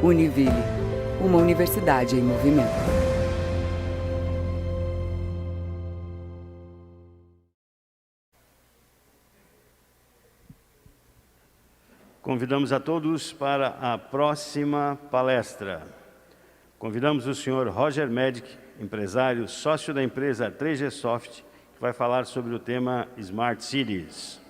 Univille, uma universidade em movimento. Convidamos a todos para a próxima palestra. Convidamos o senhor Roger Medic, empresário, sócio da empresa 3G Soft, que vai falar sobre o tema Smart Cities.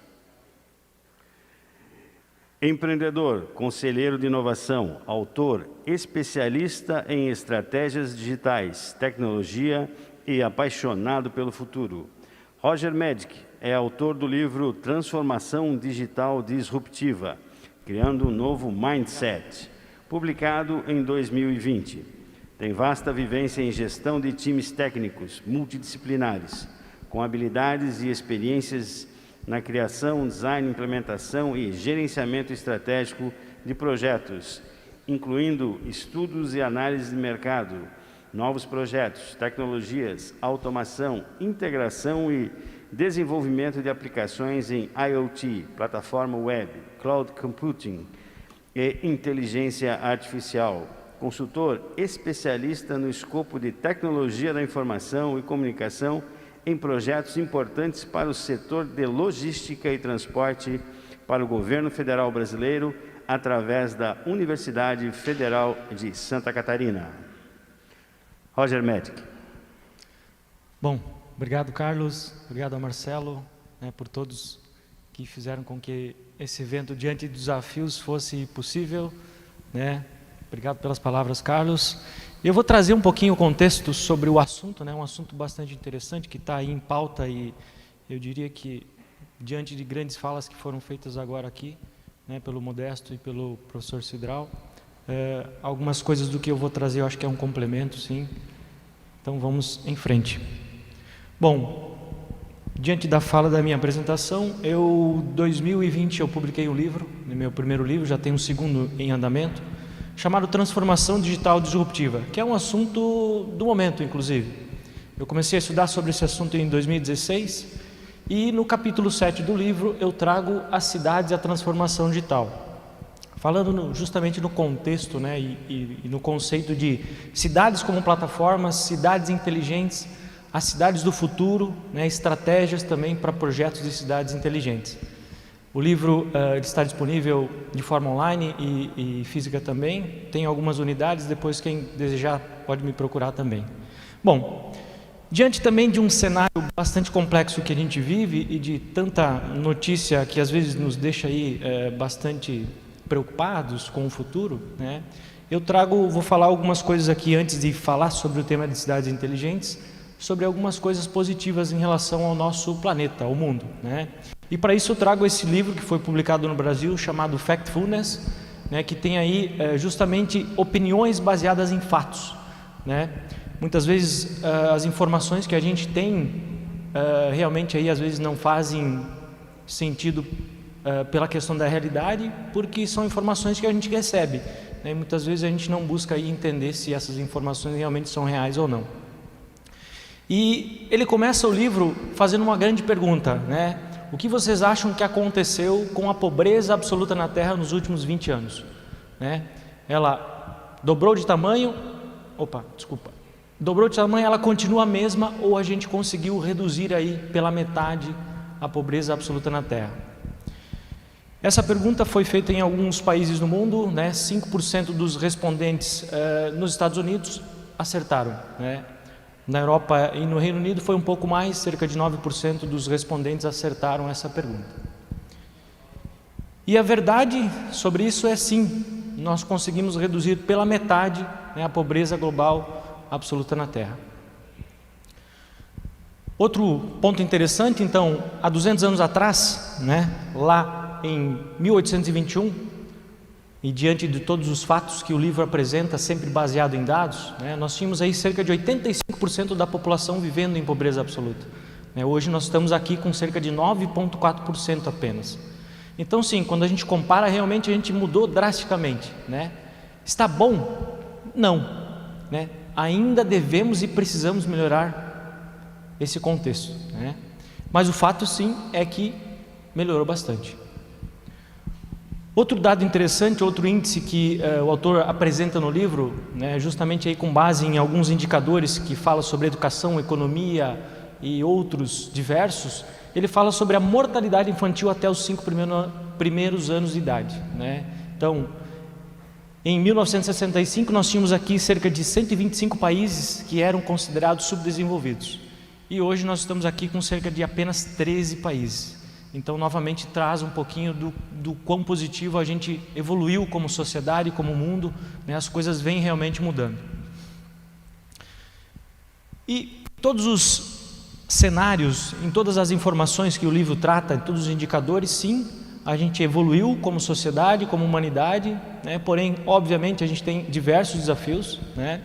Empreendedor, conselheiro de inovação, autor, especialista em estratégias digitais, tecnologia e apaixonado pelo futuro. Roger Medic é autor do livro Transformação Digital Disruptiva, Criando um Novo Mindset, publicado em 2020. Tem vasta vivência em gestão de times técnicos multidisciplinares, com habilidades e experiências na criação, design, implementação e gerenciamento estratégico de projetos, incluindo estudos e análise de mercado, novos projetos, tecnologias, automação, integração e desenvolvimento de aplicações em IoT, plataforma web, cloud computing e inteligência artificial. Consultor especialista no escopo de tecnologia da informação e comunicação em projetos importantes para o setor de logística e transporte para o governo federal brasileiro através da Universidade Federal de Santa Catarina. Roger Medic. Bom, obrigado, Carlos, obrigado ao Marcelo, por todos que fizeram com que esse evento, diante de desafios, fosse possível. Obrigado pelas palavras, Carlos. Eu vou trazer um pouquinho o contexto sobre o assunto, um assunto bastante interessante que está aí em pauta e eu diria que, diante de grandes falas que foram feitas agora aqui, pelo Modesto e pelo professor Cidral, algumas coisas do que eu vou trazer eu acho que é um complemento, sim. Então vamos em frente. Bom, diante da fala da minha apresentação, em 2020 eu publiquei um livro, meu primeiro livro, já tem um segundo em andamento, chamado Transformação Digital Disruptiva, que é um assunto do momento, inclusive. Eu comecei a estudar sobre esse assunto em 2016 e no capítulo 7 do livro eu trago as cidades e a transformação digital. Falando justamente no contexto e no conceito de cidades como plataformas, cidades inteligentes, as cidades do futuro, estratégias também para projetos de cidades inteligentes. O livro está disponível de forma online e física também. Tem algumas unidades, depois quem desejar pode me procurar também. Bom, diante também de um cenário bastante complexo que a gente vive e de tanta notícia que às vezes nos deixa aí bastante preocupados com o futuro, vou falar algumas coisas aqui antes de falar sobre o tema de cidades inteligentes, sobre algumas coisas positivas em relação ao nosso planeta, ao mundo, E para isso eu trago esse livro que foi publicado no Brasil, chamado Factfulness, que tem aí justamente opiniões baseadas em fatos, Muitas vezes as informações que a gente tem realmente aí às vezes não fazem sentido pela questão da realidade, porque são informações que a gente recebe, E muitas vezes a gente não busca aí entender se essas informações realmente são reais ou não. E ele começa o livro fazendo uma grande pergunta, O que vocês acham que aconteceu com a pobreza absoluta na Terra nos últimos 20 anos? Ela dobrou de tamanho, ela continua a mesma ou a gente conseguiu reduzir aí pela metade a pobreza absoluta na Terra? Essa pergunta foi feita em alguns países no mundo, 5% dos respondentes nos Estados Unidos acertaram, Na Europa e no Reino Unido foi um pouco mais, cerca de 9% dos respondentes acertaram essa pergunta. E a verdade sobre isso é sim, nós conseguimos reduzir pela metade a pobreza global absoluta na Terra. Outro ponto interessante, então, há 200 anos atrás, lá em 1821, e diante de todos os fatos que o livro apresenta, sempre baseado em dados, nós tínhamos aí cerca de 85% da população vivendo em pobreza absoluta. Hoje nós estamos aqui com cerca de 9,4% apenas. Então sim, quando a gente compara, realmente a gente mudou drasticamente. Está bom? Não. Ainda devemos e precisamos melhorar esse contexto. Mas o fato sim é que melhorou bastante. Outro dado interessante, outro índice que o autor apresenta no livro, né, justamente aí com base em alguns indicadores que falam sobre educação, economia e outros diversos, ele fala sobre a mortalidade infantil até os 5 primeiros anos de idade, né? Então, em 1965 nós tínhamos aqui cerca de 125 países que eram considerados subdesenvolvidos, e hoje nós estamos aqui com cerca de apenas 13 países. Então, novamente, traz um pouquinho do quão positivo a gente evoluiu como sociedade, como mundo, né? As coisas vêm realmente mudando. E todos os cenários, em todas as informações que o livro trata, em todos os indicadores, sim, a gente evoluiu como sociedade, como humanidade, né? Porém, obviamente, a gente tem diversos desafios, né?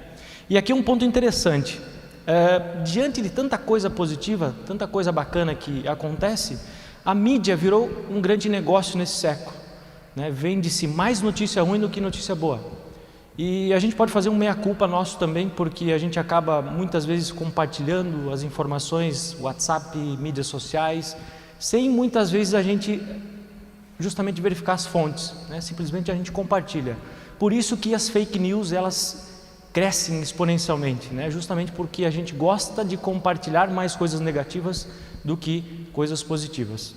E aqui um ponto interessante, diante de tanta coisa positiva, tanta coisa bacana que acontece, a mídia virou um grande negócio nesse século, né? Vende-se mais notícia ruim do que notícia boa. E a gente pode fazer um meia-culpa nosso também, porque a gente acaba muitas vezes compartilhando as informações, WhatsApp, mídias sociais, sem muitas vezes a gente justamente verificar as fontes, né? Simplesmente a gente compartilha. Por isso que as fake news, elas crescem exponencialmente, né? Justamente porque a gente gosta de compartilhar mais coisas negativas do que coisas positivas.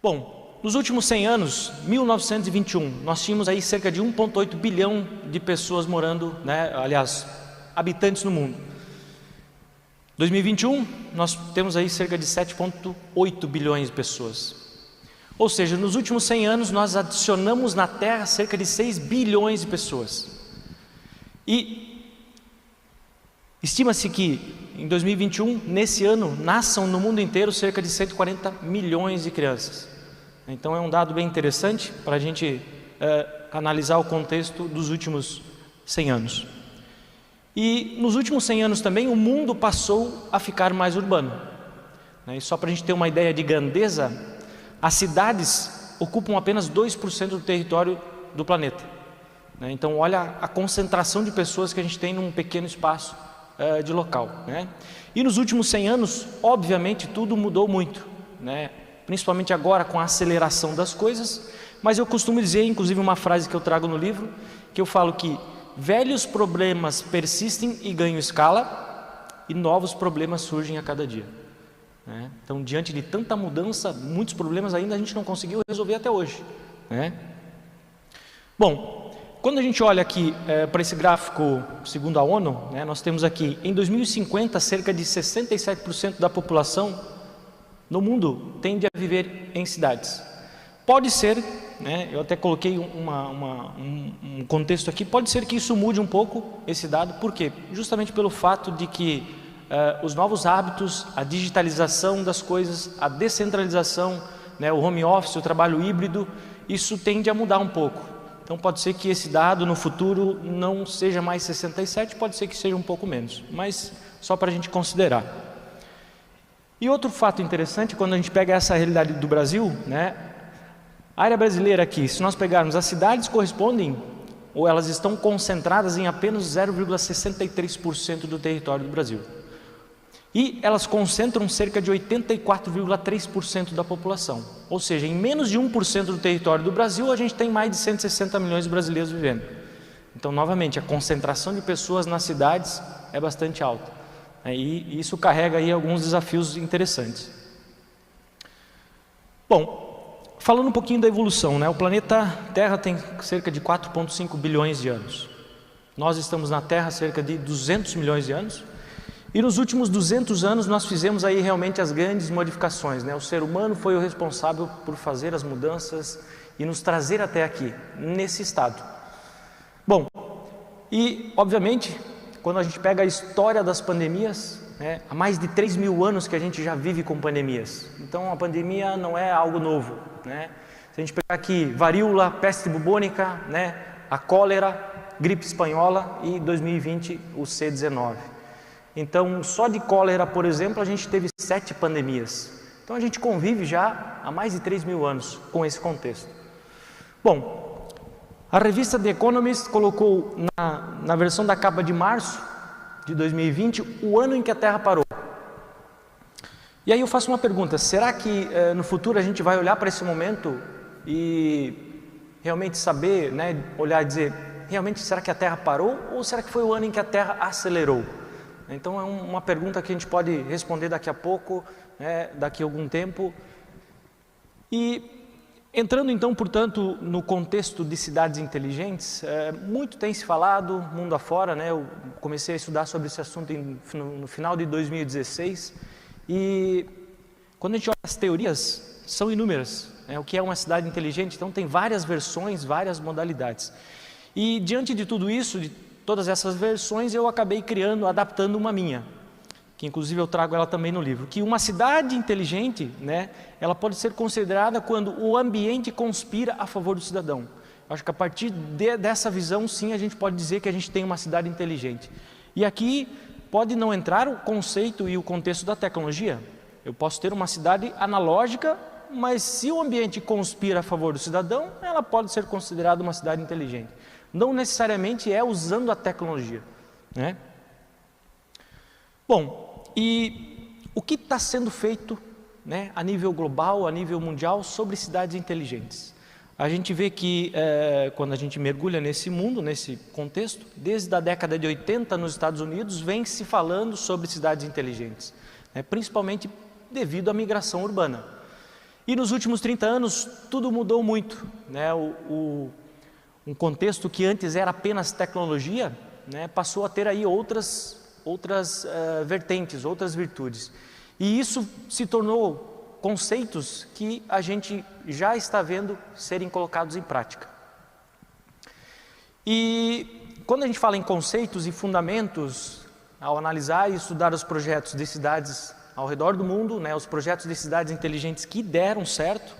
Bom, nos últimos 100 anos, 1921, nós tínhamos aí cerca de 1,8 bilhão de pessoas morando, né, aliás, habitantes no mundo. 2021, nós temos aí cerca de 7,8 bilhões de pessoas. Ou seja, nos últimos 100 anos, nós adicionamos na Terra cerca de 6 bilhões de pessoas. E estima-se que em 2021, nesse ano, nasçam no mundo inteiro cerca de 140 milhões de crianças. Então é um dado bem interessante para a gente analisar o contexto dos últimos 100 anos. E nos últimos 100 anos também o mundo passou a ficar mais urbano, né? E só para a gente ter uma ideia de grandeza, as cidades ocupam apenas 2% do território do planeta, né? Então olha a concentração de pessoas que a gente tem num pequeno espaço de local, né? E nos últimos 100 anos, obviamente, tudo mudou muito, né? Principalmente agora com a aceleração das coisas, mas eu costumo dizer, inclusive uma frase que eu trago no livro, que eu falo que velhos problemas persistem e ganham escala, e novos problemas surgem a cada dia, né? Então, diante de tanta mudança, muitos problemas ainda a gente não conseguiu resolver até hoje, né? Bom, quando a gente olha aqui para esse gráfico, segundo a ONU, né, nós temos aqui, em 2050, cerca de 67% da população no mundo tende a viver em cidades. Pode ser, né, eu até coloquei um contexto aqui, pode ser que isso mude um pouco, esse dado. Por quê? Justamente pelo fato de que os novos hábitos, a digitalização das coisas, a descentralização, né, o home office, o trabalho híbrido, isso tende a mudar um pouco. Então pode ser que esse dado no futuro não seja mais 67, pode ser que seja um pouco menos, mas só para a gente considerar. E outro fato interessante, quando a gente pega essa realidade do Brasil, né, a área brasileira aqui, se nós pegarmos, as cidades correspondem, ou elas estão concentradas em apenas 0,63% do território do Brasil. E elas concentram cerca de 84,3% da população. Ou seja, em menos de 1% do território do Brasil, a gente tem mais de 160 milhões de brasileiros vivendo. Então, novamente, a concentração de pessoas nas cidades é bastante alta. E isso carrega aí alguns desafios interessantes. Bom, falando um pouquinho da evolução, né? O planeta Terra tem cerca de 4,5 bilhões de anos. Nós estamos na Terra há cerca de 200 milhões de anos. E nos últimos 200 anos nós fizemos aí realmente as grandes modificações, né? O ser humano foi o responsável por fazer as mudanças e nos trazer até aqui, nesse estado. Bom, e obviamente, quando a gente pega a história das pandemias, né, há mais de 3 mil anos que a gente já vive com pandemias. Então a pandemia não é algo novo, né? Se a gente pegar aqui varíola, peste bubônica, né, a cólera, gripe espanhola e 2020 o C19. Então, só de cólera, por exemplo, a gente teve 7 pandemias. Então, a gente convive já há mais de 3 mil anos com esse contexto. Bom, a revista The Economist colocou na versão da capa de março de 2020 o ano em que a Terra parou. E aí eu faço uma pergunta, será que no futuro a gente vai olhar para esse momento e realmente saber, né, olhar e dizer, realmente será que a Terra parou ou será que foi o ano em que a Terra acelerou? Então é uma pergunta que a gente pode responder daqui a pouco, né, daqui a algum tempo. E entrando então, portanto, no contexto de cidades inteligentes, muito tem se falado, mundo afora, né? Eu comecei a estudar sobre esse assunto no final de 2016, e quando a gente olha as teorias, são inúmeras, né? O que é uma cidade inteligente, então tem várias versões, várias modalidades. E diante de tudo isso, de todas essas versões, eu acabei adaptando uma minha, que inclusive eu trago ela também no livro, que uma cidade inteligente, né, ela pode ser considerada quando o ambiente conspira a favor do cidadão. Eu acho que a partir dessa visão, sim, a gente pode dizer que a gente tem uma cidade inteligente. E aqui pode não entrar o conceito e o contexto da tecnologia. Eu posso ter uma cidade analógica, mas se o ambiente conspira a favor do cidadão, ela pode ser considerada uma cidade inteligente. Não necessariamente é usando a tecnologia, né? Bom, e o que está sendo feito, né, a nível global, a nível mundial, sobre cidades inteligentes? A gente vê que quando a gente mergulha nesse mundo, nesse contexto, desde a década de 80 nos Estados Unidos, vem se falando sobre cidades inteligentes, né, principalmente devido à migração urbana. E nos últimos 30 anos tudo mudou muito, né? Um contexto que antes era apenas tecnologia, né, passou a ter aí outras vertentes, outras virtudes. E isso se tornou conceitos que a gente já está vendo serem colocados em prática. E quando a gente fala em conceitos e fundamentos, ao analisar e estudar os projetos de cidades ao redor do mundo, né, os projetos de cidades inteligentes que deram certo,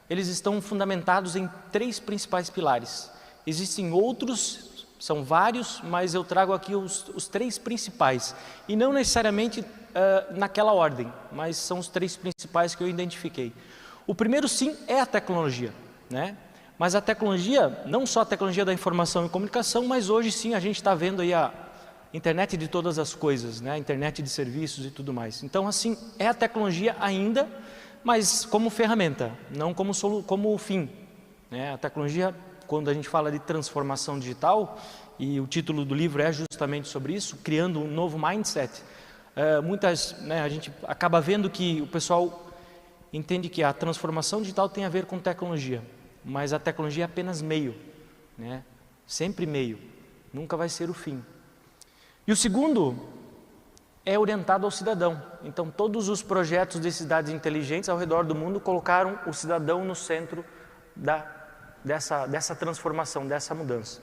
eles estão fundamentados em 3 principais pilares. Existem outros, são vários, mas eu trago aqui os 3 principais. E não necessariamente naquela ordem, mas são os 3 principais que eu identifiquei. O primeiro, sim, é a tecnologia, né? Mas a tecnologia, não só a tecnologia da informação e comunicação, mas hoje sim a gente está vendo aí a internet de todas as coisas, né? A internet de serviços e tudo mais. Então, assim, é a tecnologia ainda, mas como ferramenta, não como fim, né? A tecnologia, quando a gente fala de transformação digital, e o título do livro é justamente sobre isso, criando um novo mindset, a gente acaba vendo que o pessoal entende que a transformação digital tem a ver com tecnologia, mas a tecnologia é apenas meio, né? Sempre meio, nunca vai ser o fim. E o segundo é orientado ao cidadão. Então todos os projetos de cidades inteligentes ao redor do mundo colocaram o cidadão no centro dessa transformação, dessa mudança,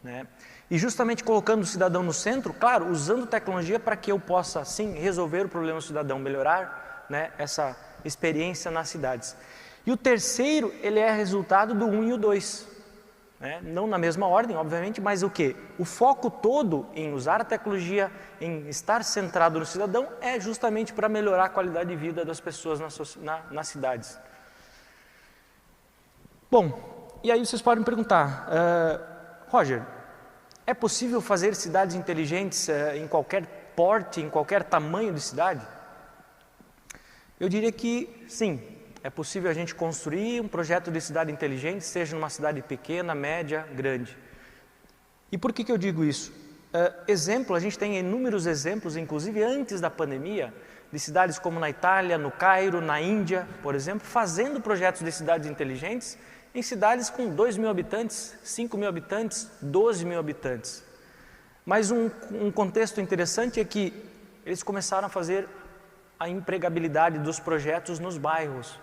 né? E justamente colocando o cidadão no centro, claro, usando tecnologia para que eu possa, sim, resolver o problema do cidadão, melhorar, né, essa experiência nas cidades. E o terceiro, ele é resultado do 1 e o 2, né? Não na mesma ordem, obviamente, mas o quê? O foco todo em usar a tecnologia, em estar centrado no cidadão, é justamente para melhorar a qualidade de vida das pessoas nas cidades. Bom, e aí vocês podem me perguntar, Roger, é possível fazer cidades inteligentes em qualquer porte, em qualquer tamanho de cidade? Eu diria que sim, é possível a gente construir um projeto de cidade inteligente, seja numa cidade pequena, média, grande. E por que eu digo isso? A gente tem inúmeros exemplos, inclusive antes da pandemia, de cidades como na Itália, no Cairo, na Índia, por exemplo, fazendo projetos de cidades inteligentes em cidades com 2.000 habitantes, 5.000 habitantes, 12.000 habitantes. Mas um contexto interessante é que eles começaram a fazer a empregabilidade dos projetos nos bairros.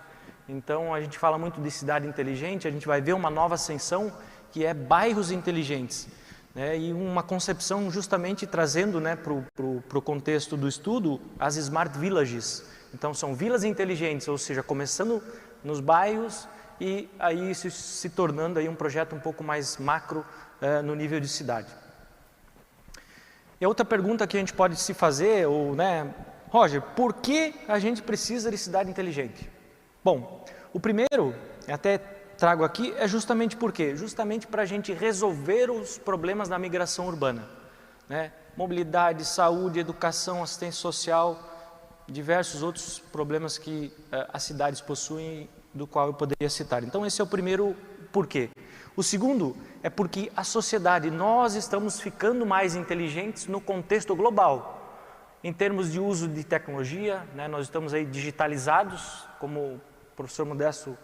Então a gente fala muito de cidade inteligente, a gente vai ver uma nova ascensão que é bairros inteligentes, né? E uma concepção justamente trazendo, né, para o contexto do estudo as Smart Villages. Então são vilas inteligentes, ou seja, começando nos bairros e aí se tornando aí um projeto um pouco mais macro no nível de cidade. E a outra pergunta que a gente pode se fazer, né, Roger, por que a gente precisa de cidade inteligente? Bom, o primeiro, até trago aqui, é justamente por quê? Justamente para a gente resolver os problemas da migração urbana, né? Mobilidade, saúde, educação, assistência social, diversos outros problemas que as cidades possuem do qual eu poderia citar. Então esse é o primeiro porquê. O segundo é porque a sociedade, nós estamos ficando mais inteligentes no contexto global. Em termos de uso de tecnologia, né, nós estamos aí digitalizados, como o professor Modesto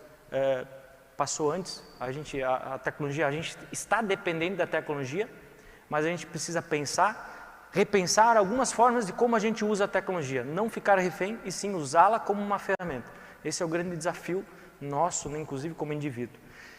passou antes. A tecnologia, a gente está dependente da tecnologia, mas a gente precisa repensar algumas formas de como a gente usa a tecnologia. Não ficar refém e sim usá-la como uma ferramenta. Esse é o grande desafio nosso, né, inclusive como indivíduo.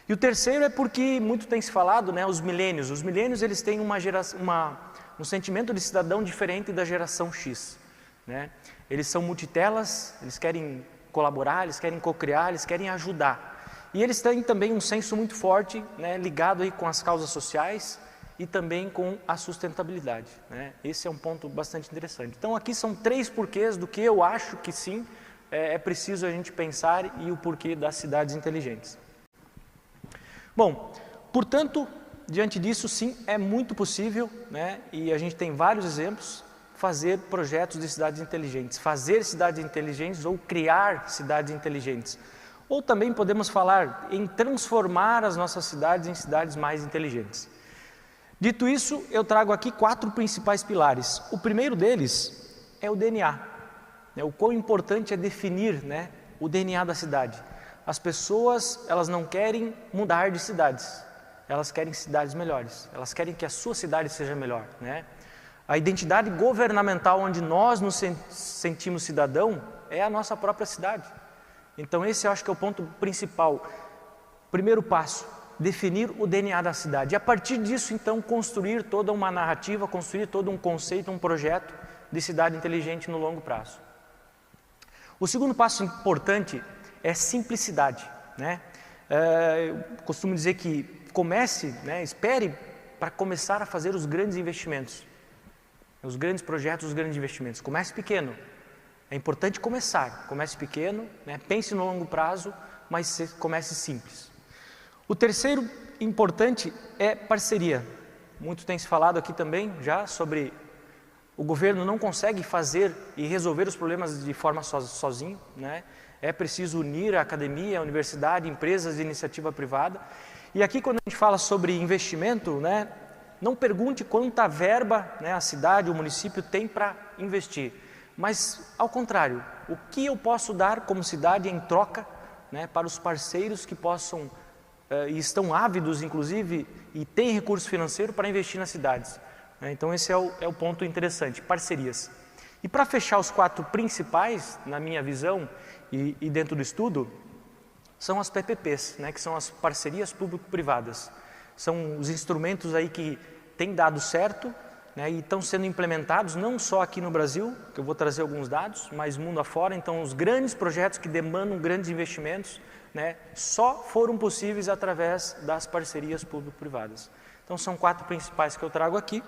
E o terceiro é porque muito tem se falado, né, os milênios. Os milênios, eles têm um sentimento de cidadão diferente da geração X, né? Eles são multitelas, eles querem colaborar, eles querem co-criar, eles querem ajudar. E eles têm também um senso muito forte, né, ligado aí com as causas sociais e também com a sustentabilidade, né? Esse é um ponto bastante interessante. Então aqui são 3 porquês do que eu acho que sim, é preciso a gente pensar e o porquê das cidades inteligentes. Bom, portanto, diante disso, sim, é muito possível, né, e a gente tem vários exemplos, fazer projetos de cidades inteligentes, fazer cidades inteligentes ou criar cidades inteligentes. Ou também podemos falar em transformar as nossas cidades em cidades mais inteligentes. Dito isso, eu trago aqui 4 principais pilares. O primeiro deles é o DNA. O quão importante é definir, né, o DNA da cidade. As pessoas, elas não querem mudar de cidades, elas querem cidades melhores, elas querem que a sua cidade seja melhor, né? A identidade governamental onde nós nos sentimos cidadão é a nossa própria cidade. Então esse eu acho que é o ponto principal. Primeiro passo, definir o DNA da cidade. E a partir disso, então, construir toda uma narrativa, construir todo um conceito, um projeto de cidade inteligente no longo prazo. O segundo passo importante é simplicidade, né? Eu costumo dizer que comece, né, espere para começar a fazer os grandes investimentos, os grandes projetos, os grandes investimentos. Comece pequeno, é importante começar, comece pequeno, né, pense no longo prazo, mas comece simples. O terceiro importante é parceria. Muito tem se falado aqui também já sobre o governo não consegue fazer e resolver os problemas de forma sozinho, né? É preciso unir a academia, a universidade, empresas de iniciativa privada. E aqui quando a gente fala sobre investimento, né, não pergunte quanta verba, né, a cidade, o município tem para investir. Mas, ao contrário, o que eu posso dar como cidade em troca, né, para os parceiros que possam, e estão ávidos inclusive, e têm recurso financeiro para investir nas cidades. Então esse é o ponto interessante, parcerias. E para fechar os 4 principais, na minha visão, e dentro do estudo, são as PPPs, né, que são as parcerias público-privadas. São os instrumentos aí que têm dado certo, né, e estão sendo implementados não só aqui no Brasil, que eu vou trazer alguns dados, mas mundo afora. Então os grandes projetos que demandam grandes investimentos, né, só foram possíveis através das parcerias público-privadas. Então são 4 principais que eu trago aqui.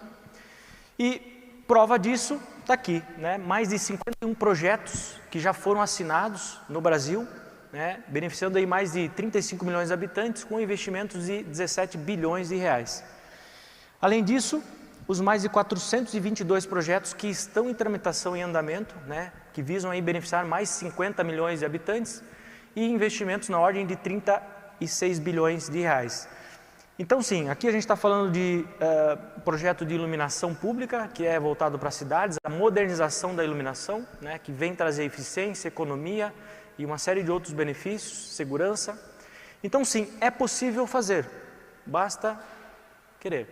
E prova disso está aqui, né? Mais de 51 projetos que já foram assinados no Brasil, né? Beneficiando aí mais de 35 milhões de habitantes com investimentos de 17 bilhões de reais. Além disso, os mais de 422 projetos que estão em tramitação e andamento, né? Que visam aí beneficiar mais de 50 milhões de habitantes e investimentos na ordem de 36 bilhões de reais. Então sim, aqui a gente está falando de projeto de iluminação pública, que é voltado para as cidades, a modernização da iluminação, né, que vem trazer eficiência, economia e uma série de outros benefícios, segurança. Então sim, é possível fazer, basta querer.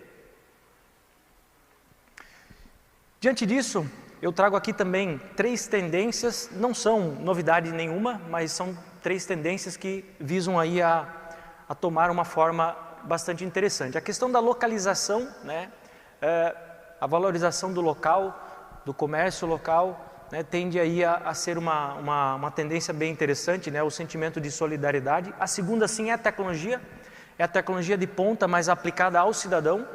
Diante disso, eu trago aqui também 3 tendências, não são novidade nenhuma, mas são 3 tendências que visam aí a tomar uma forma bastante interessante. A questão da localização, né, a valorização do local, do comércio local, né, tende aí a ser uma tendência bem interessante, né, o sentimento de solidariedade. A segunda, sim, é a tecnologia de ponta, mas aplicada ao cidadão,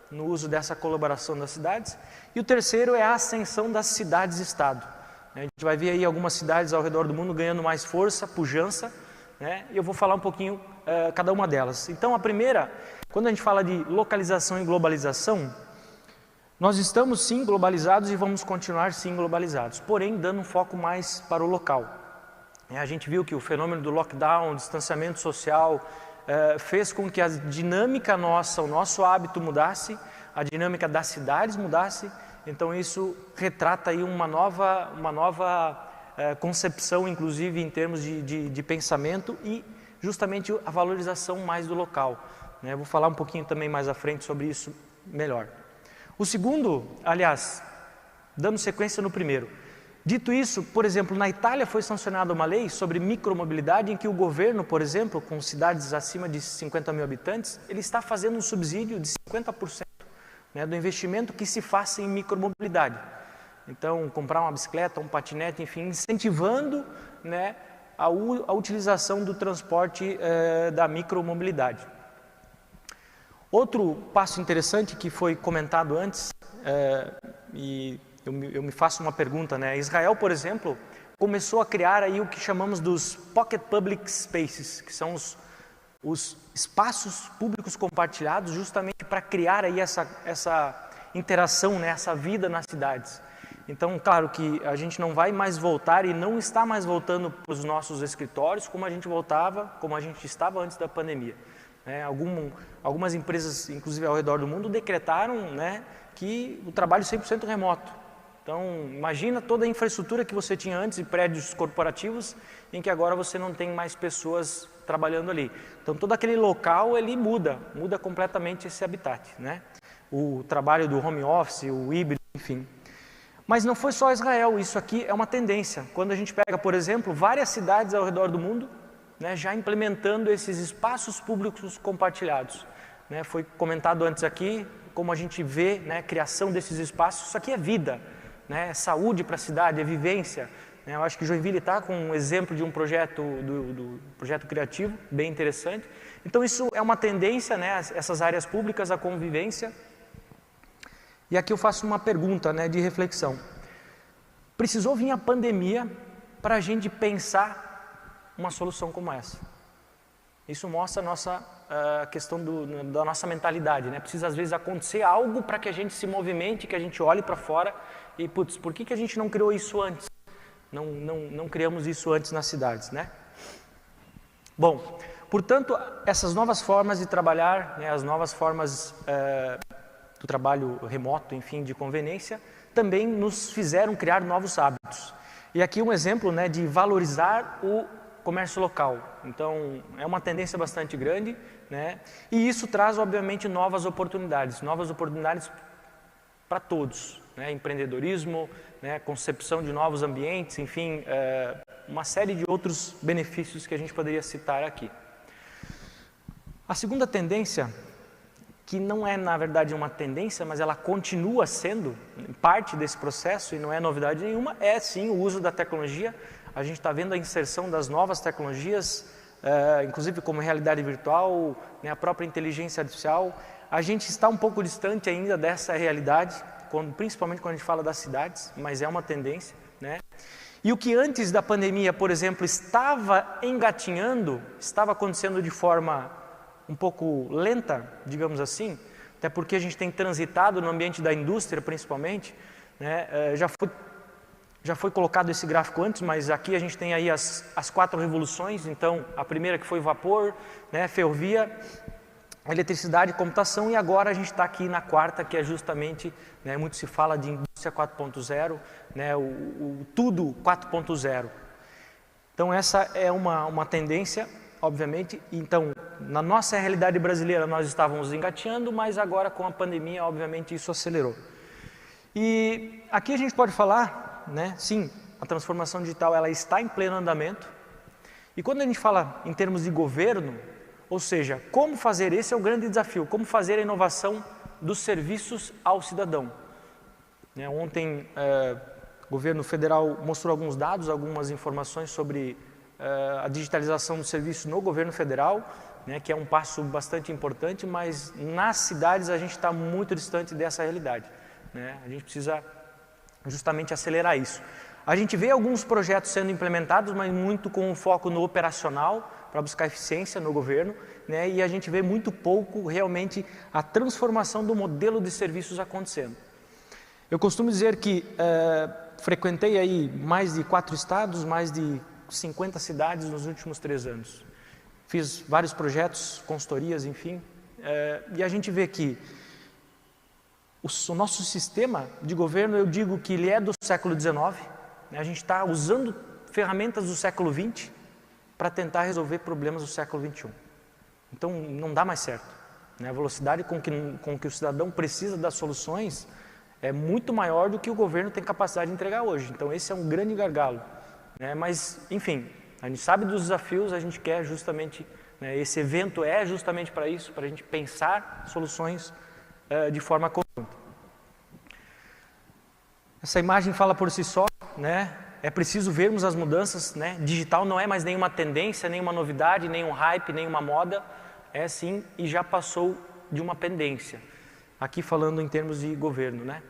no uso dessa colaboração das cidades. E o terceiro é a ascensão das cidades-estado. A gente vai ver aí algumas cidades ao redor do mundo ganhando mais força, pujança, né, e eu vou falar um pouquinho cada uma delas. Então a primeira, quando a gente fala de localização e globalização, nós estamos sim globalizados e vamos continuar sim globalizados, porém dando um foco mais para o local. A gente viu que o fenômeno do lockdown, distanciamento social, fez com que a dinâmica nossa, o nosso hábito mudasse, a dinâmica das cidades mudasse. Então isso retrata aí uma nova concepção, inclusive em termos de pensamento e justamente a valorização mais do local. Eu vou falar um pouquinho também mais à frente sobre isso melhor. O segundo, aliás, dando sequência no primeiro. Dito isso, por exemplo, na Itália foi sancionada uma lei sobre micromobilidade em que o governo, por exemplo, com cidades acima de 50 mil habitantes, ele está fazendo um subsídio de 50% do investimento que se faça em micromobilidade. Então, comprar uma bicicleta, um patinete, enfim, incentivando a utilização do transporte da micromobilidade. Outro passo interessante que foi comentado antes, e eu me faço uma pergunta, Israel, por exemplo, começou a criar aí o que chamamos dos Pocket Public Spaces, que são os espaços públicos compartilhados, justamente para criar aí essa interação, essa vida nas cidades. Então, claro que a gente não vai mais voltar e não está mais voltando para os nossos escritórios como a gente estava antes da pandemia. Algumas empresas, inclusive ao redor do mundo, decretaram que o trabalho 100% remoto. Então, imagina toda a infraestrutura que você tinha antes, e prédios corporativos, em que agora você não tem mais pessoas trabalhando ali. Então, todo aquele local, ele muda completamente esse habitat. O trabalho do home office, o híbrido, enfim. Mas não foi só Israel, isso aqui é uma tendência. Quando a gente pega, por exemplo, várias cidades ao redor do mundo, já implementando esses espaços públicos compartilhados. Foi comentado antes aqui, como a gente vê a criação desses espaços, isso aqui é vida. É saúde para a cidade, é vivência. Eu acho que Joinville está com um exemplo de um projeto, do projeto criativo, bem interessante. Então isso é uma tendência, essas áreas públicas, a convivência. E aqui eu faço uma pergunta de reflexão. Precisou vir a pandemia para a gente pensar uma solução como essa? Isso mostra a nossa questão da nossa mentalidade. Precisa às vezes acontecer algo para que a gente se movimente, que a gente olhe para fora e, putz, por que a gente não criou isso antes? Não criamos isso antes nas cidades, Bom, portanto, essas novas formas de trabalhar, as novas formas do trabalho remoto, enfim, de conveniência, também nos fizeram criar novos hábitos. E aqui um exemplo de valorizar o comércio local. Então, é uma tendência bastante grande, e isso traz, obviamente, novas oportunidades para todos. Empreendedorismo, concepção de novos ambientes, enfim, uma série de outros benefícios que a gente poderia citar aqui. A segunda tendência, que não é na verdade uma tendência, mas ela continua sendo parte desse processo e não é novidade nenhuma, é sim o uso da tecnologia. A gente está vendo a inserção das novas tecnologias, inclusive como realidade virtual, a própria inteligência artificial. A gente está um pouco distante ainda dessa realidade, principalmente quando a gente fala das cidades, mas é uma tendência. E o que antes da pandemia, por exemplo, estava engatinhando, estava acontecendo de forma um pouco lenta, digamos assim, até porque a gente tem transitado no ambiente da indústria, principalmente, já foi colocado esse gráfico antes, mas aqui a gente tem aí as 4 revoluções. Então, a primeira que foi vapor, ferrovia, eletricidade, computação, e agora a gente está aqui na quarta, que é justamente, muito se fala de indústria 4.0, o tudo 4.0. Então essa é uma tendência, obviamente. Então, na nossa realidade brasileira nós estávamos engateando, mas agora com a pandemia, obviamente, isso acelerou. E aqui a gente pode falar, sim, a transformação digital ela está em pleno andamento. E quando a gente fala em termos de governo, ou seja, como fazer, esse é o grande desafio, como fazer a inovação dos serviços ao cidadão. Ontem, o governo federal mostrou alguns dados, algumas informações sobre a digitalização do serviço no governo federal, que é um passo bastante importante, mas nas cidades a gente está muito distante dessa realidade. A gente precisa justamente acelerar isso. A gente vê alguns projetos sendo implementados, mas muito com um foco no operacional, para buscar eficiência no governo, e a gente vê muito pouco realmente a transformação do modelo de serviços acontecendo. Eu costumo dizer que frequentei aí mais de 4 estados, mais de 50 cidades nos últimos 3 anos. Fiz vários projetos, consultorias, enfim, e a gente vê que o nosso sistema de governo, eu digo que ele é do século XIX, né? A gente está usando ferramentas do século XX para tentar resolver problemas do século XXI. Então, não dá mais certo, né? A velocidade com que o cidadão precisa das soluções é muito maior do que o governo tem capacidade de entregar hoje. Então, esse é um grande gargalo, né? Mas, enfim, a gente sabe dos desafios, a gente quer justamente, né, esse evento é justamente para isso, para a gente pensar soluções de forma conjunta. Essa imagem fala por si só, né? É preciso vermos as mudanças, né? Digital não é mais nenhuma tendência, nenhuma novidade, nenhum hype, nenhuma moda, é sim e já passou de uma pendência. Aqui falando em termos de governo, né?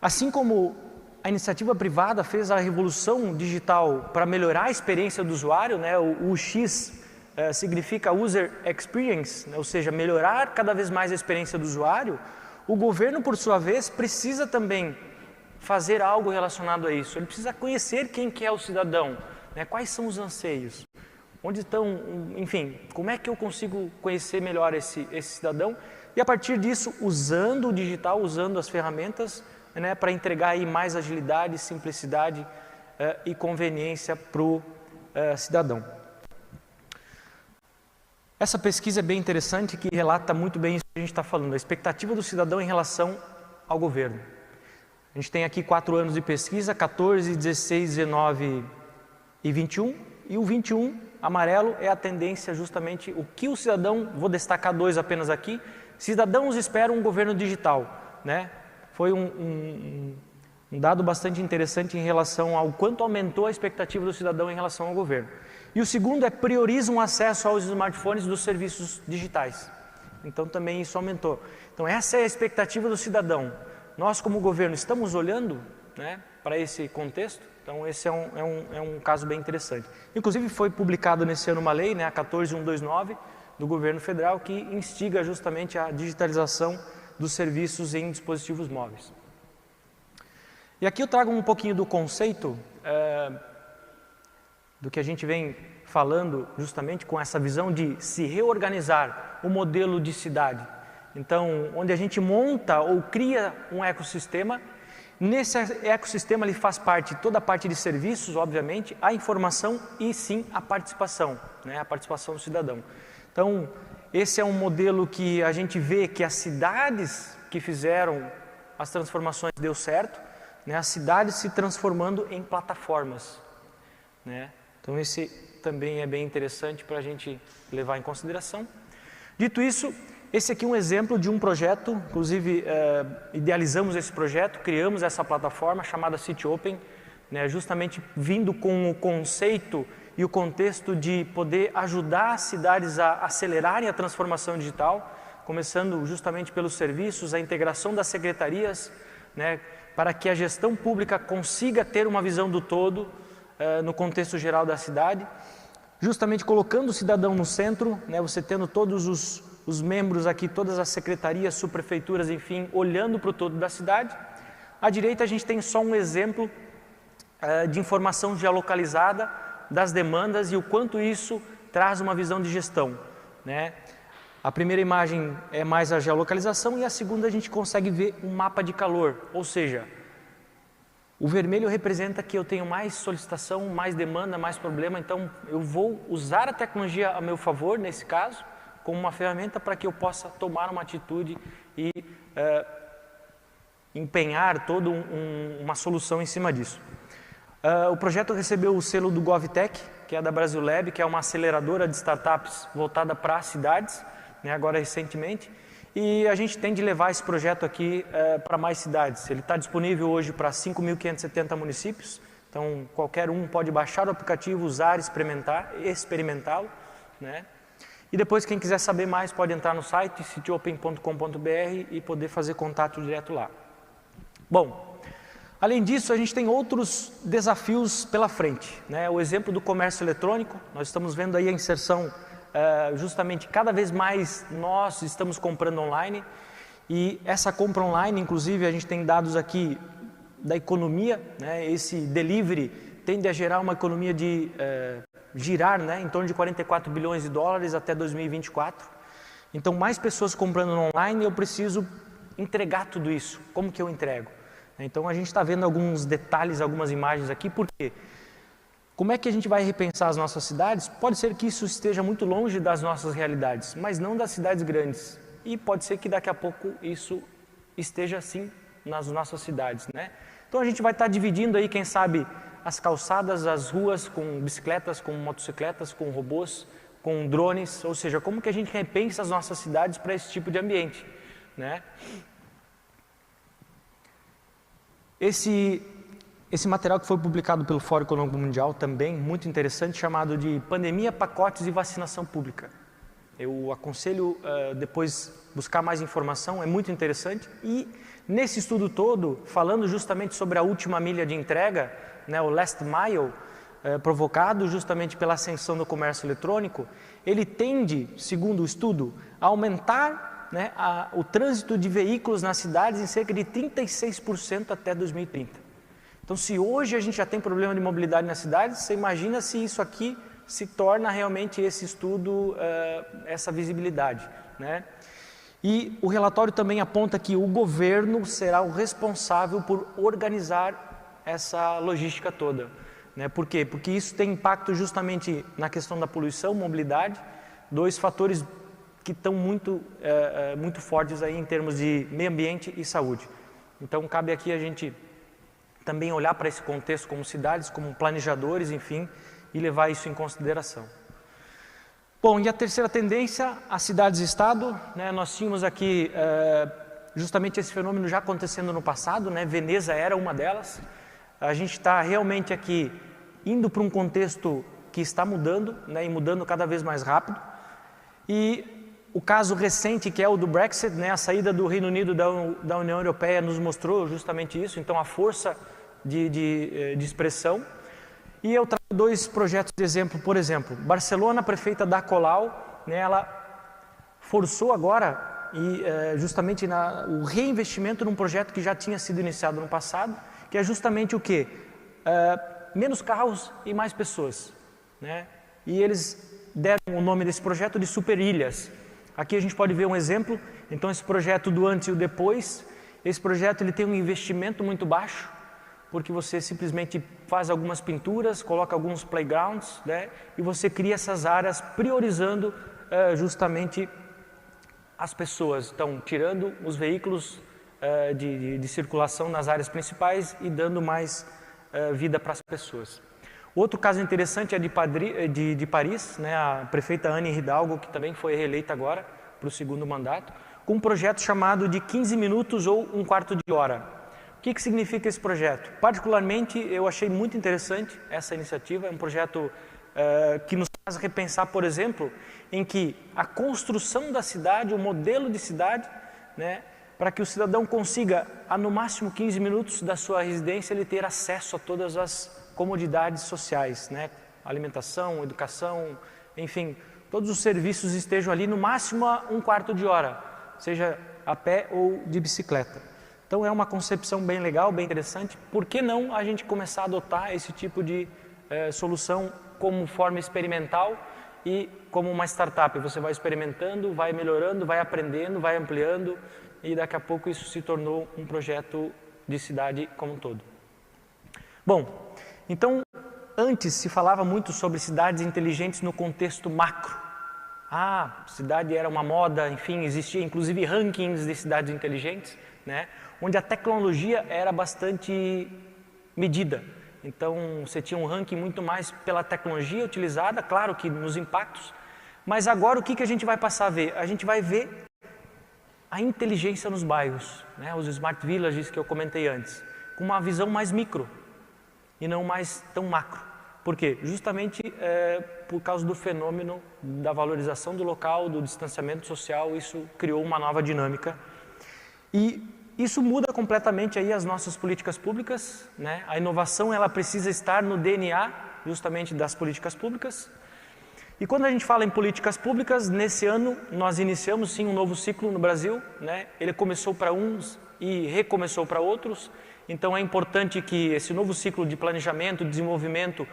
Assim como a iniciativa privada fez a revolução digital para melhorar a experiência do usuário, né? O X significa User Experience, né? Ou seja, melhorar cada vez mais a experiência do usuário. O governo, por sua vez, precisa também fazer algo relacionado a isso. Ele precisa conhecer quem que é o cidadão, né? Quais são os anseios, onde estão, enfim, como é que eu consigo conhecer melhor esse cidadão e a partir disso, usando o digital, usando as ferramentas, né, para entregar aí mais agilidade, simplicidade e conveniência para o cidadão. Essa pesquisa é bem interessante, que relata muito bem isso que a gente está falando, a expectativa do cidadão em relação ao governo. A gente tem aqui 4 anos de pesquisa, 14, 16, 19 e 21, e o 21, amarelo, é a tendência justamente, o que o cidadão, vou destacar 2 apenas aqui, cidadãos esperam um governo digital, né? Foi um dado bastante interessante em relação ao quanto aumentou a expectativa do cidadão em relação ao governo. E o segundo é priorizam o acesso aos smartphones dos serviços digitais. Então também isso aumentou. Então essa é a expectativa do cidadão. Nós como governo estamos olhando, né, para esse contexto, então esse é um caso bem interessante. Inclusive foi publicado nesse ano uma lei, né, a 14129 do governo federal, que instiga justamente a digitalização dos serviços em dispositivos móveis. E aqui eu trago um pouquinho do conceito do que a gente vem falando justamente com essa visão de se reorganizar o modelo de cidade. Então, onde a gente monta ou cria um ecossistema, nesse ecossistema ele faz parte, toda a parte de serviços, obviamente, a informação e sim a participação, né, a participação do cidadão. Então, esse é um modelo que a gente vê que as cidades que fizeram as transformações deu certo, né, as cidades se transformando em plataformas, né? Então, esse também é bem interessante para a gente levar em consideração. Dito isso, esse aqui é um exemplo de um projeto, inclusive idealizamos esse projeto, criamos essa plataforma chamada City Open, né, justamente vindo com o conceito e o contexto de poder ajudar as cidades a acelerarem a transformação digital, começando justamente pelos serviços, a integração das secretarias, né, para que a gestão pública consiga ter uma visão do todo no contexto geral da cidade, justamente colocando o cidadão no centro, né, você tendo todos os membros aqui, todas as secretarias, subprefeituras, enfim, olhando para o todo da cidade. À direita a gente tem só um exemplo de informação geolocalizada das demandas e o quanto isso traz uma visão de gestão, né? A primeira imagem é mais a geolocalização e a segunda a gente consegue ver um mapa de calor, ou seja, o vermelho representa que eu tenho mais solicitação, mais demanda, mais problema, então eu vou usar a tecnologia a meu favor, nesse caso, como uma ferramenta para que eu possa tomar uma atitude e empenhar toda uma solução em cima disso. O projeto recebeu o selo do GovTech, que é da Brasil Lab, que é uma aceleradora de startups voltada para as cidades, né, agora recentemente, e a gente tem de levar esse projeto aqui para mais cidades. Ele está disponível hoje para 5.570 municípios, então qualquer um pode baixar o aplicativo, usar, experimentá-lo, né? E depois quem quiser saber mais pode entrar no site cityopen.com.br e poder fazer contato direto lá. Bom, além disso a gente tem outros desafios pela frente, né? O exemplo do comércio eletrônico, nós estamos vendo aí a inserção justamente cada vez mais nós estamos comprando online e essa compra online, inclusive a gente tem dados aqui da economia, né? Esse delivery tende a gerar uma economia de girar, né, em torno de 44 bilhões de dólares até 2024. Então, mais pessoas comprando no online, eu preciso entregar tudo isso. Como que eu entrego? Então, a gente está vendo alguns detalhes, algumas imagens aqui, por quê? Como é que a gente vai repensar as nossas cidades? Pode ser que isso esteja muito longe das nossas realidades, mas não das cidades grandes. E pode ser que daqui a pouco isso esteja assim nas nossas cidades, né? Então a gente vai estar dividindo aí, quem sabe, as calçadas, as ruas com bicicletas, com motocicletas, com robôs, com drones, ou seja, como que a gente repensa as nossas cidades para esse tipo de ambiente, né? Esse material que foi publicado pelo Fórum Econômico Mundial também, muito interessante, chamado de Pandemia, Pacotes e Vacinação Pública. Eu aconselho depois buscar mais informação, é muito interessante. E nesse estudo todo, falando justamente sobre a última milha de entrega, né, o last mile, provocado justamente pela ascensão do comércio eletrônico, ele tende, segundo o estudo, a aumentar, né, o trânsito de veículos nas cidades em cerca de 36% até 2030. Então, se hoje a gente já tem problema de mobilidade nas cidades, você imagina se isso aqui se torna realmente esse estudo, essa visibilidade, né? E o relatório também aponta que o governo será o responsável por organizar essa logística toda, né? Por quê? Porque isso tem impacto justamente na questão da poluição, mobilidade, dois fatores que estão muito fortes aí em termos de meio ambiente e saúde. Então, cabe aqui a gente também olhar para esse contexto como cidades, como planejadores, enfim, e levar isso em consideração. Bom, e a terceira tendência, as cidades-estado, né? Nós tínhamos aqui justamente esse fenômeno já acontecendo no passado, né? Veneza era uma delas. A gente está realmente aqui indo para um contexto que está mudando, né? E mudando cada vez mais rápido. E o caso recente, que é o do Brexit, né? A saída do Reino Unido da União Europeia nos mostrou justamente isso, então a força de expressão. E eu trago dois projetos de exemplo, por exemplo, Barcelona, a prefeita Ada Colau, né, ela forçou agora justamente o reinvestimento num projeto que já tinha sido iniciado no passado, que é justamente o quê? Menos carros e mais pessoas, né? E eles deram o nome desse projeto de Super Ilhas. Aqui a gente pode ver um exemplo, então esse projeto do antes e o depois. Esse projeto ele tem um investimento muito baixo, porque você simplesmente faz algumas pinturas, coloca alguns playgrounds, né, e você cria essas áreas priorizando justamente as pessoas. Então, tirando os veículos de circulação nas áreas principais e dando mais vida para as pessoas. Outro caso interessante é de Paris, né, a prefeita Anne Hidalgo, que também foi reeleita agora para o segundo mandato, com um projeto chamado de 15 minutos ou um quarto de hora. O que significa esse projeto? Particularmente, eu achei muito interessante essa iniciativa, é um projeto que nos faz repensar, por exemplo, em que a construção da cidade, o modelo de cidade, né, para que o cidadão consiga, a no máximo 15 minutos da sua residência, ele ter acesso a todas as comodidades sociais, né, alimentação, educação, enfim, todos os serviços estejam ali no máximo a um quarto de hora, seja a pé ou de bicicleta. Então é uma concepção bem legal, bem interessante. Por que não a gente começar a adotar esse tipo de solução como forma experimental e como uma startup? Você vai experimentando, vai melhorando, vai aprendendo, vai ampliando e daqui a pouco isso se tornou um projeto de cidade como um todo. Bom, então antes se falava muito sobre cidades inteligentes no contexto macro. Cidade era uma moda, enfim, existia inclusive rankings de cidades inteligentes, né, onde a tecnologia era bastante medida. Então, você tinha um ranking muito mais pela tecnologia utilizada, claro que nos impactos, mas agora o que a gente vai passar a ver? A gente vai ver a inteligência nos bairros, né, os Smart Villages que eu comentei antes, com uma visão mais micro e não mais tão macro. Por quê? Justamente por causa do fenômeno da valorização do local, do distanciamento social, isso criou uma nova dinâmica. E isso muda completamente aí as nossas políticas públicas, né? A inovação ela precisa estar no DNA justamente das políticas públicas. E quando a gente fala em políticas públicas, nesse ano nós iniciamos sim um novo ciclo no Brasil, né? Ele começou para uns e recomeçou para outros. Então é importante que esse novo ciclo de planejamento, desenvolvimento,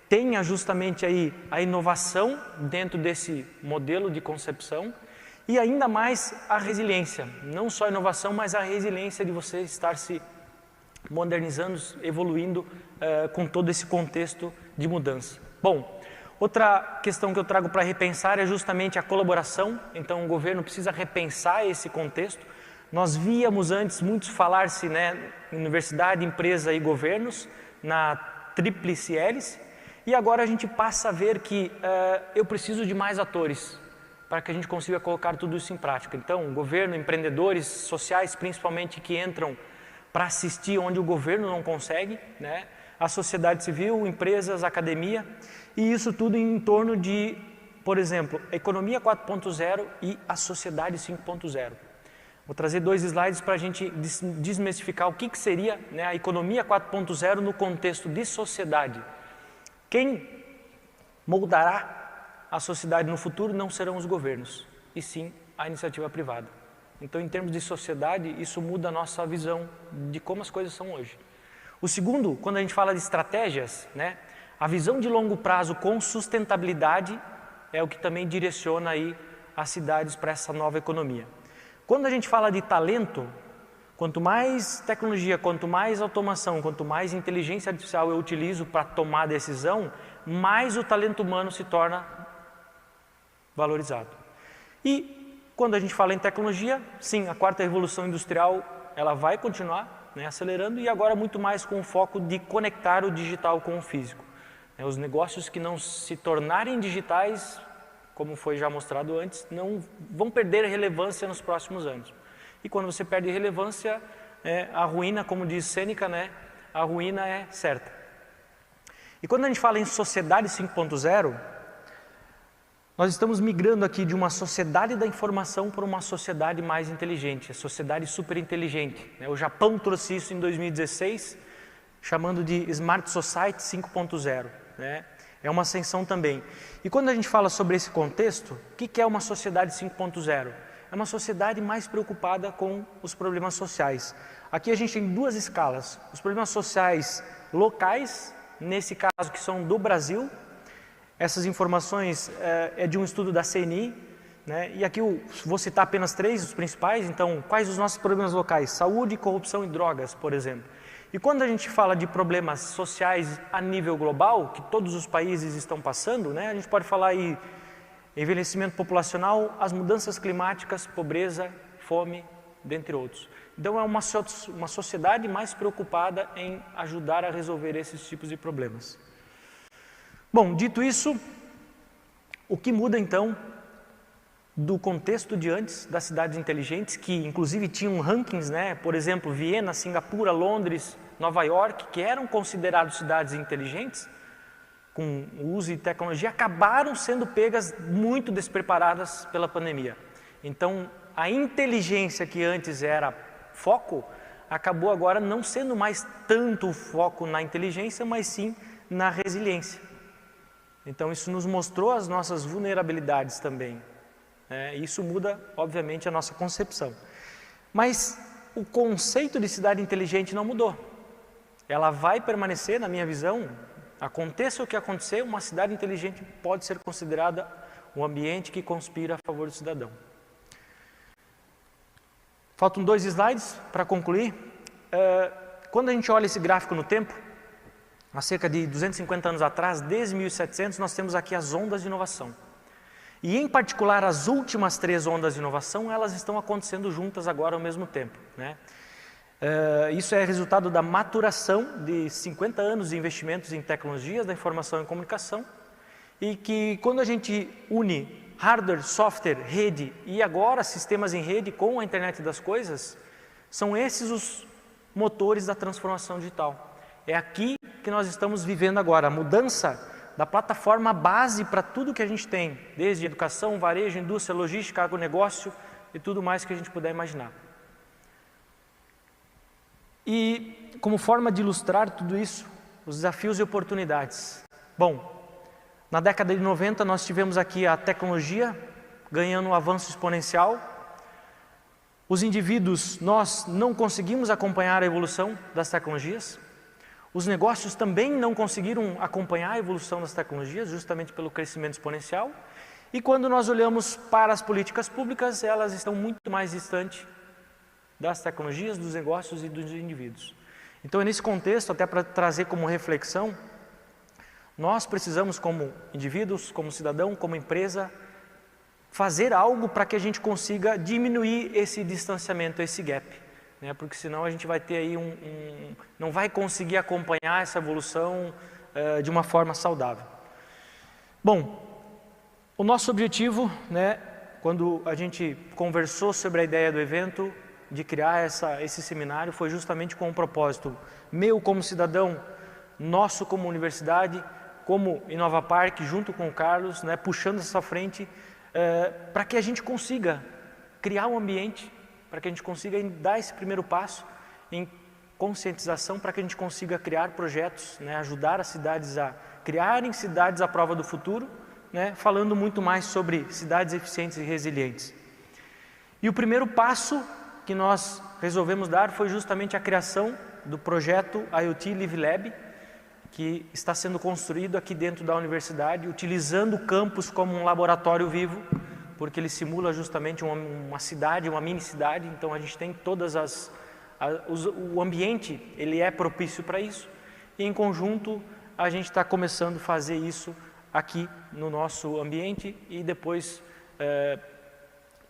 tenha justamente aí a inovação dentro desse modelo de concepção e ainda mais a resiliência. Não só a inovação, mas a resiliência de você estar se modernizando, evoluindo com todo esse contexto de mudança. Bom, outra questão que eu trago para repensar é justamente a colaboração. Então o governo precisa repensar esse contexto. Nós víamos antes muitos falar-se, né, universidade, empresa e governos, na tríplice hélice, e agora a gente passa a ver que eu preciso de mais atores para que a gente consiga colocar tudo isso em prática. Então, governo, empreendedores sociais, principalmente, que entram para assistir onde o governo não consegue, né, a sociedade civil, empresas, academia, e isso tudo em torno de, por exemplo, a economia 4.0 e a sociedade 5.0. Vou trazer 2 slides para a gente desmistificar o que seria, né, a economia 4.0 no contexto de sociedade. Quem moldará a sociedade no futuro não serão os governos, e sim a iniciativa privada. Então, em termos de sociedade, isso muda a nossa visão de como as coisas são hoje. O segundo, quando a gente fala de estratégias, né, a visão de longo prazo com sustentabilidade é o que também direciona aí as cidades para essa nova economia. Quando a gente fala de talento, quanto mais tecnologia, quanto mais automação, quanto mais inteligência artificial eu utilizo para tomar decisão, mais o talento humano se torna valorizado. E quando a gente fala em tecnologia, sim, a 4ª revolução industrial ela vai continuar, né, acelerando, e agora muito mais com o foco de conectar o digital com o físico. Os negócios que não se tornarem digitais, como foi já mostrado antes, não vão perder relevância nos próximos anos. E quando você perde relevância, a ruína, como diz Sêneca, né, a ruína é certa. E quando a gente fala em sociedade 5.0, nós estamos migrando aqui de uma sociedade da informação para uma sociedade mais inteligente, a sociedade superinteligente. O Japão trouxe isso em 2016, chamando de Smart Society 5.0, né? É uma ascensão também. E quando a gente fala sobre esse contexto, o que é uma sociedade 5.0? É uma sociedade mais preocupada com os problemas sociais. Aqui a gente tem 2 escalas. Os problemas sociais locais, nesse caso que são do Brasil. Essas informações é de um estudo da CNI, né? E aqui eu vou citar apenas 3, os principais. Então, quais os nossos problemas locais? Saúde, corrupção e drogas, por exemplo. E quando a gente fala de problemas sociais a nível global, que todos os países estão passando, né, a gente pode falar aí envelhecimento populacional, as mudanças climáticas, pobreza, fome, dentre outros. Então é uma sociedade mais preocupada em ajudar a resolver esses tipos de problemas. Bom, dito isso, o que muda então do contexto de antes das cidades inteligentes, que inclusive tinham rankings, né? Por exemplo, Viena, Singapura, Londres, Nova York, que eram considerados cidades inteligentes, com o uso de tecnologia, acabaram sendo pegas muito despreparadas pela pandemia. Então, a inteligência que antes era foco, acabou agora não sendo mais tanto o foco na inteligência, mas sim na resiliência. Então, isso nos mostrou as nossas vulnerabilidades também. Isso muda, obviamente, a nossa concepção. Mas o conceito de cidade inteligente não mudou. Ela vai permanecer, na minha visão, aconteça o que acontecer, uma cidade inteligente pode ser considerada um ambiente que conspira a favor do cidadão. Faltam 2 slides para concluir. Quando a gente olha esse gráfico no tempo, há cerca de 250 anos atrás, desde 1700, nós temos aqui as ondas de inovação. E, em particular, as últimas 3 ondas de inovação, elas estão acontecendo juntas agora ao mesmo tempo, né? Isso é resultado da maturação de 50 anos de investimentos em tecnologias da informação e comunicação, e que, quando a gente une hardware, software, rede e agora sistemas em rede com a internet das coisas, são esses os motores da transformação digital. É aqui que nós estamos vivendo agora, a mudança da plataforma base para tudo que a gente tem, desde educação, varejo, indústria, logística, agronegócio e tudo mais que a gente puder imaginar. E como forma de ilustrar tudo isso, os desafios e oportunidades. Bom, na década de 90 nós tivemos aqui a tecnologia ganhando um avanço exponencial, Os indivíduos, nós não conseguimos acompanhar a evolução das tecnologias. Os negócios também não conseguiram acompanhar a evolução das tecnologias, justamente pelo crescimento exponencial. E quando nós olhamos para as políticas públicas, elas estão muito mais distantes das tecnologias, dos negócios e dos indivíduos. Então, é nesse contexto, até para trazer como reflexão, nós precisamos, como indivíduos, como cidadão, como empresa, fazer algo para que a gente consiga diminuir esse distanciamento, esse gap, né? Porque senão a gente vai ter aí não vai conseguir acompanhar essa evolução de uma forma saudável. Bom, o nosso objetivo, né, quando a gente conversou sobre a ideia do evento, de criar esse seminário, foi justamente com um propósito meu como cidadão, nosso como universidade, como Inovapark, junto com o Carlos, né, puxando essa frente, para que a gente consiga criar um ambiente, para que a gente consiga dar esse primeiro passo em conscientização, para que a gente consiga criar projetos, né, ajudar as cidades a criarem cidades à prova do futuro, né, falando muito mais sobre cidades eficientes e resilientes. E o primeiro passo que nós resolvemos dar foi justamente a criação do projeto IoT Live Lab, que está sendo construído aqui dentro da universidade, utilizando o campus como um laboratório vivo, porque ele simula justamente uma cidade, uma mini cidade. Então a gente tem todas o ambiente, ele é propício para isso, e em conjunto a gente está começando a fazer isso aqui no nosso ambiente e depois,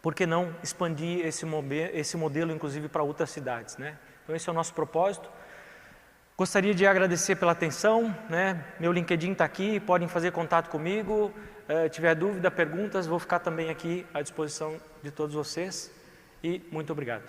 por que não expandir esse modelo inclusive para outras cidades, né? Então esse é o nosso propósito. Gostaria de agradecer pela atenção, né? Meu LinkedIn está aqui, podem fazer contato comigo, tiver dúvida, perguntas, vou ficar também aqui à disposição de todos vocês e muito obrigado.